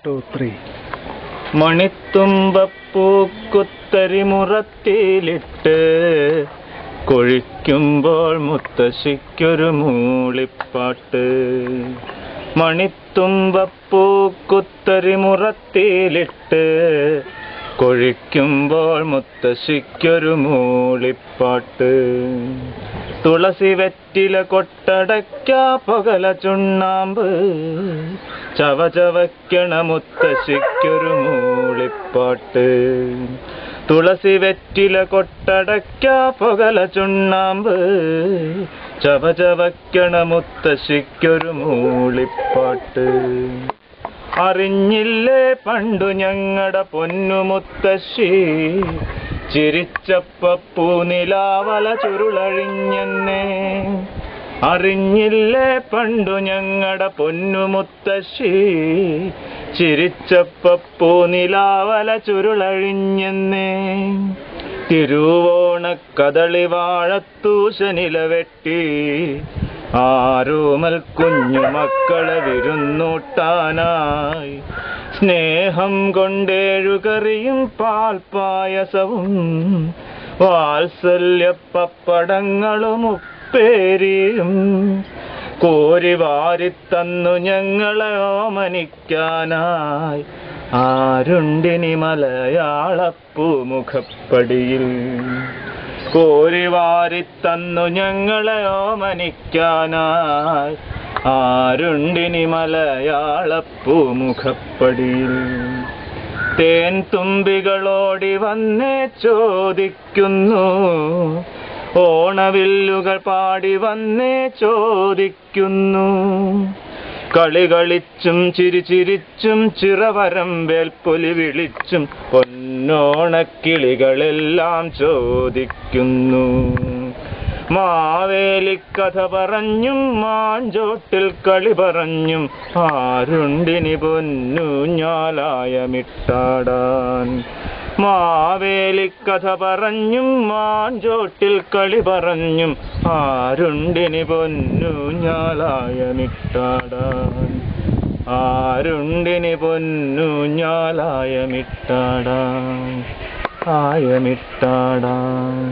2, 3. മണിത്തുമ്പപ്പൂക്കുത്തരിമുറത്തിലിട്ട് കൊഴിക്കുമ്പോൾ മുത്തശ്ശിക്കൊരു മൂളിപ്പാട്ട്. മണിത്തുമ്പപ്പൂക്കുത്തരിമുറത്തിലിട്ട് കൊഴിക്കുമ്പോൾ മുത്തശ്ശിക്കൊരു മൂളിപ്പാട്ട്. തുളസി വെറ്റില കൊട്ടടയ്ക്ക പുകല ചുണ്ണാമ്പ് ചവചവയ്ക്കണ മുത്തശ്ശിക്കൊരു മൂളിപ്പാട്ട്. തുളസി വെറ്റില കൊട്ടടയ്ക്ക പുകല ചുണ്ണാമ്പ് ചവചവയ്ക്കണ മുത്തശ്ശിക്കൊരു മൂളിപ്പാട്ട്. അറിഞ്ഞില്ലേ പണ്ടു ഞങ്ങടെ പൊന്നു മുത്തശ്ശി ചിരിച്ചപ്പൂ നിലാവല ചുരുളഴിഞ്ഞെന്നേ. അറിഞ്ഞില്ലേ പണ്ടു ഞങ്ങടെ പൊന്നു മുത്തശ്ശി ചിരിച്ചപ്പൂ നിലാവല ചുരുളഴിഞ്ഞെന്നേ. തിരുവോണ കദളി വാഴത്തൂശനില വെട്ടി ആരോമൽ കുഞ്ഞുമക്കളെ വിരുന്നൂട്ടാനായി സ്നേഹം കൊണ്ടേഴുകറിയും പാൽപ്പായസവും വാത്സല്യ പപ്പടങ്ങളും ഉപ്പേരിയും കോരി വാരിത്തന്നു ഞങ്ങളെ ഓമനിക്കാനായി ആരുണ്ടിനി മലയാളപ്പൂമുഖപ്പടിയിൽ. കോരി വാരിത്തന്നു ഞങ്ങളെ ഓമനിക്കാനായി ആരുണ്ടിനി മലയാളപ്പൂമുഖപ്പടിയിൽ. തേൻ തുമ്പികളോടി വന്നേ ചോദിക്കുന്നു, ഓണവില്ലുകൾ പാടി വന്നേ ചോദിക്കുന്നു. കളികളിച്ചും ചിരിച്ചിരിച്ചും ചിറവരമ്പേൽപ്പൊലി വിളിച്ചും പൊന്നോണക്കിളികളെല്ലാം ചോദിക്കുന്നു. മാവേലിക്കഥ പറഞ്ഞും മാഞ്ചോട്ടിൽ കളി പറഞ്ഞും ആരുണ്ടിനി പൊന്നൂഞ്ഞാലായമിട്ടാടാൻ. മാവേലിക്കഥ പറഞ്ഞും മാഞ്ചോട്ടിൽ കളി പറഞ്ഞും ആരുണ്ടിനി പൊന്നൂഞ്ഞാലായമിട്ടാടാൻ. ആരുണ്ടിനി പൊന്നൂഞ്ഞാലായമിട്ടാടാൻ ആയമിട്ടാടാൻ.